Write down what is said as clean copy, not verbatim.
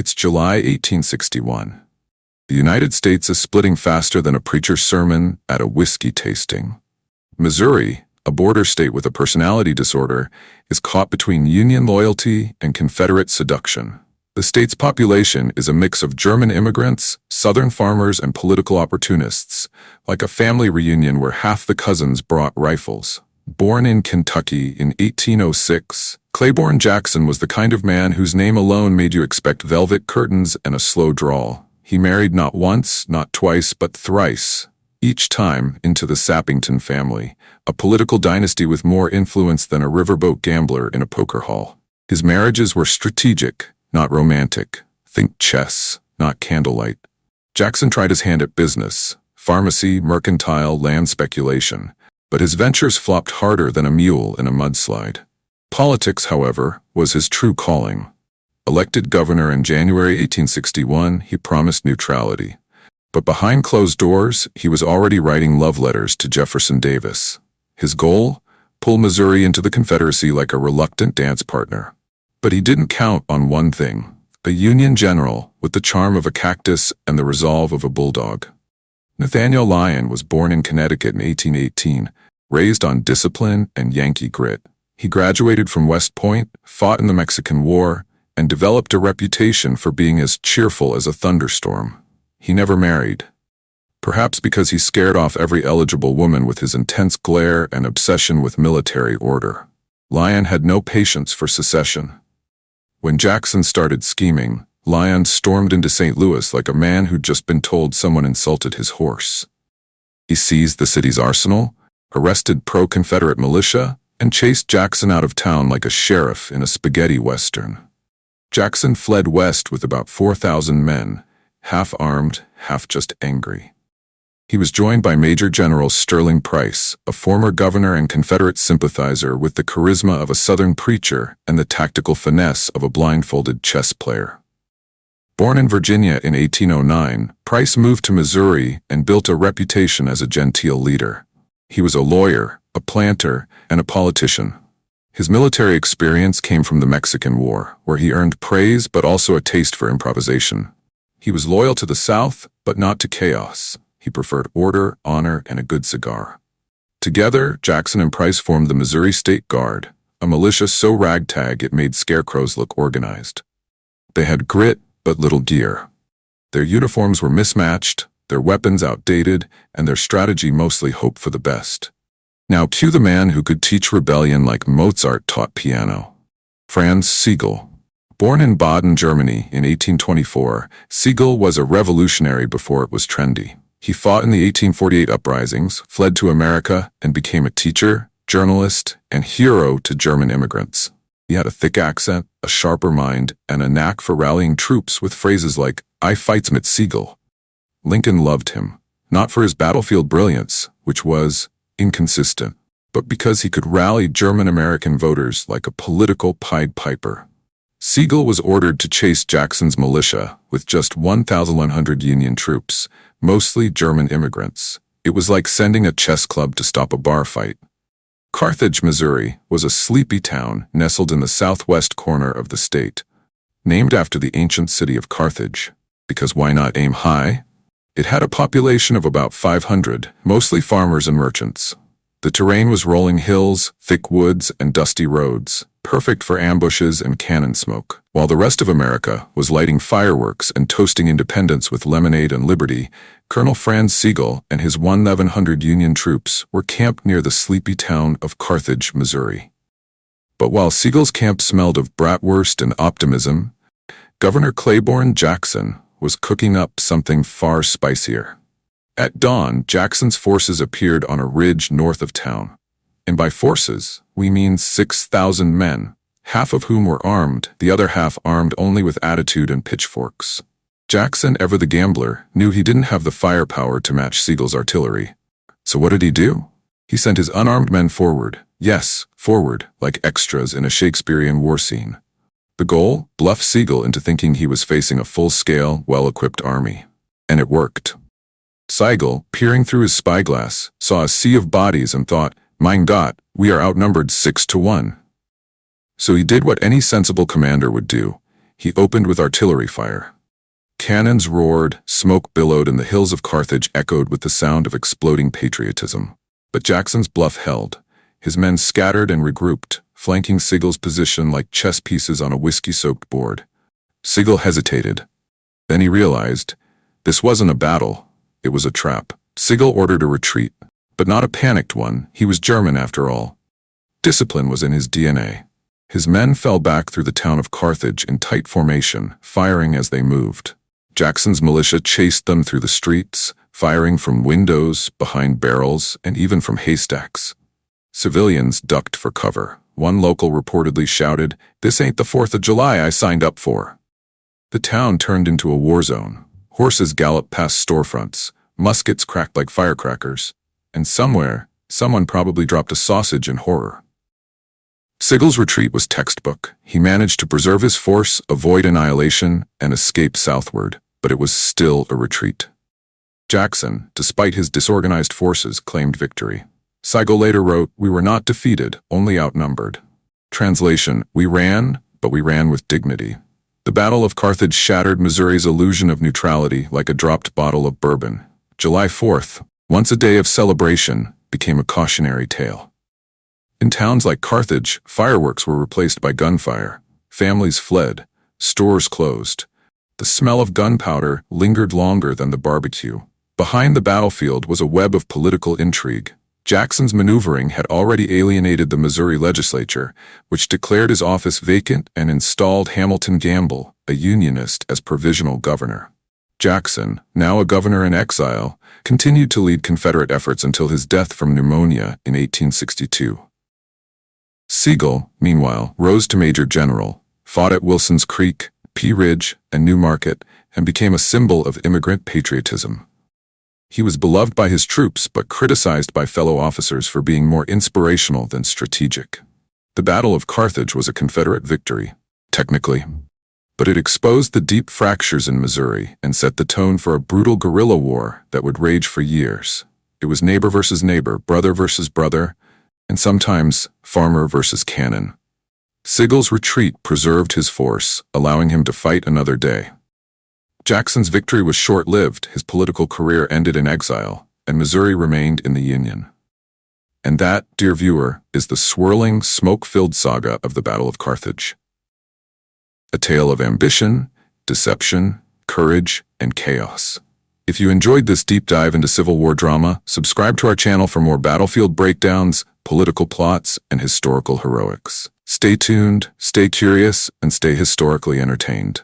It's July 1861. The United States is splitting faster than a preacher's sermon at a whiskey tasting. Missouri, a border state with a personality disorder, is caught between Union loyalty and Confederate seduction. The state's population is a mix of German immigrants, Southern farmers, and political opportunists, like a family reunion where half the cousins brought rifles. Born in Kentucky in 1806, Claiborne Jackson was the kind of man whose name alone made you expect velvet curtains and a slow drawl. He married not once, not twice, but thrice, each time into the Sappington family, a political dynasty with more influence than a riverboat gambler in a poker hall. His marriages were strategic, not romantic. Think chess, not candlelight. Jackson tried his hand at business, pharmacy, mercantile, land speculation, but his ventures flopped harder than a mule in a mudslide. Politics, however, was his true calling. Elected governor in January 1861, he promised neutrality. But behind closed doors, he was already writing love letters to Jefferson Davis. His goal? Pull Missouri into the Confederacy like a reluctant dance partner. But he didn't count on one thing: a Union general with the charm of a cactus and the resolve of a bulldog. Nathaniel Lyon was born in Connecticut in 1818, raised on discipline and Yankee grit. He graduated from West Point, fought in the Mexican War, and developed a reputation for being as cheerful as a thunderstorm. He never married. Perhaps because he scared off every eligible woman with his intense glare and obsession with military order. Lyon had no patience for secession. When Jackson started scheming, Lyon stormed into St. Louis like a man who'd just been told someone insulted his horse. He seized the city's arsenal, arrested pro-Confederate militia, and chased Jackson out of town like a sheriff in a spaghetti western. Jackson fled west with about 4,000 men, half armed, half just angry. He was joined by Major General Sterling Price, a former governor and Confederate sympathizer with the charisma of a Southern preacher and the tactical finesse of a blindfolded chess player. Born in Virginia in 1809, Price moved to Missouri and built a reputation as a genteel leader. He was a lawyer, a planter, and a politician. His military experience came from the Mexican War, where he earned praise but also a taste for improvisation. He was loyal to the South, but not to chaos. He preferred order, honor, and a good cigar. Together, Jackson and Price formed the Missouri State Guard, a militia so ragtag it made scarecrows look organized. They had grit, but little gear. Their uniforms were mismatched, their weapons outdated, and their strategy mostly hope for the best. Now cue the man who could teach rebellion like Mozart taught piano. Franz Sigel. Born in Baden, Germany in 1824, Sigel was a revolutionary before it was trendy. He fought in the 1848 uprisings, fled to America, and became a teacher, journalist, and hero to German immigrants. He had a thick accent, a sharper mind, and a knack for rallying troops with phrases like, "I fights mit Sigel." Lincoln loved him, not for his battlefield brilliance, which was inconsistent, but because he could rally German-American voters like a political Pied Piper. Sigel was ordered to chase Jackson's militia with just 1,100 Union troops, mostly German immigrants. It was like sending a chess club to stop a bar fight. Carthage, Missouri, was a sleepy town nestled in the southwest corner of the state. Named after the ancient city of Carthage, because why not aim high? It had a population of about 500, mostly farmers and merchants. The terrain was rolling hills, thick woods, and dusty roads, perfect for ambushes and cannon smoke. While the rest of America was lighting fireworks and toasting independence with lemonade and liberty, Colonel Franz Sigel and his 1,100 Union troops were camped near the sleepy town of Carthage, Missouri. But while Sigel's camp smelled of bratwurst and optimism, Governor Claiborne Jackson was cooking up something far spicier. At dawn, Jackson's forces appeared on a ridge north of town. And by forces, we mean 6,000 men, half of whom were armed, the other half armed only with attitude and pitchforks. Jackson, ever the gambler, knew he didn't have the firepower to match Sigel's artillery. So what did he do? He sent his unarmed men forward. Yes, forward, like extras in a Shakespearean war scene. The goal? Bluff Sigel into thinking he was facing a full-scale, well-equipped army. And it worked. Sigel, peering through his spyglass, saw a sea of bodies and thought, "Mein Gott, we are outnumbered 6-1. So he did what any sensible commander would do. He opened with artillery fire. Cannons roared, smoke billowed, and the hills of Carthage echoed with the sound of exploding patriotism. But Jackson's bluff held. His men scattered and regrouped, flanking Sigel's position like chess pieces on a whiskey-soaked board. Sigel hesitated. Then he realized, this wasn't a battle, it was a trap. Sigel ordered a retreat, but not a panicked one. He was German after all. Discipline was in his DNA. His men fell back through the town of Carthage in tight formation, firing as they moved. Jackson's militia chased them through the streets, firing from windows, behind barrels, and even from haystacks. Civilians ducked for cover. One local reportedly shouted, "This ain't the 4th of July I signed up for." The town turned into a war zone. Horses galloped past storefronts, muskets cracked like firecrackers, and somewhere, someone probably dropped a sausage in horror. Sigel's retreat was textbook. He managed to preserve his force, avoid annihilation, and escape southward, but it was still a retreat. Jackson, despite his disorganized forces, claimed victory. Sigel later wrote, "We were not defeated, only outnumbered." Translation, we ran, but we ran with dignity. The Battle of Carthage shattered Missouri's illusion of neutrality like a dropped bottle of bourbon. July 4th, once a day of celebration, became a cautionary tale. In towns like Carthage, fireworks were replaced by gunfire. Families fled, stores closed. The smell of gunpowder lingered longer than the barbecue. Behind the battlefield was a web of political intrigue. Jackson's maneuvering had already alienated the Missouri legislature, which declared his office vacant and installed Hamilton Gamble, a Unionist, as provisional governor. Jackson, now a governor in exile, continued to lead Confederate efforts until his death from pneumonia in 1862. Sigel, meanwhile, rose to Major General, fought at Wilson's Creek, Pea Ridge, and New Market, and became a symbol of immigrant patriotism. He was beloved by his troops but criticized by fellow officers for being more inspirational than strategic. The Battle of Carthage was a Confederate victory, technically, but it exposed the deep fractures in Missouri and set the tone for a brutal guerrilla war that would rage for years. It was neighbor versus neighbor, brother versus brother, and sometimes farmer versus cannon. Sigel's retreat preserved his force, allowing him to fight another day. Jackson's victory was short-lived. His political career ended in exile, and Missouri remained in the Union. And that, dear viewer, is the swirling, smoke-filled saga of the Battle of Carthage. A tale of ambition, deception, courage, and chaos. If you enjoyed this deep dive into Civil War drama, subscribe to our channel for more battlefield breakdowns, political plots, and historical heroics. Stay tuned, stay curious, and stay historically entertained.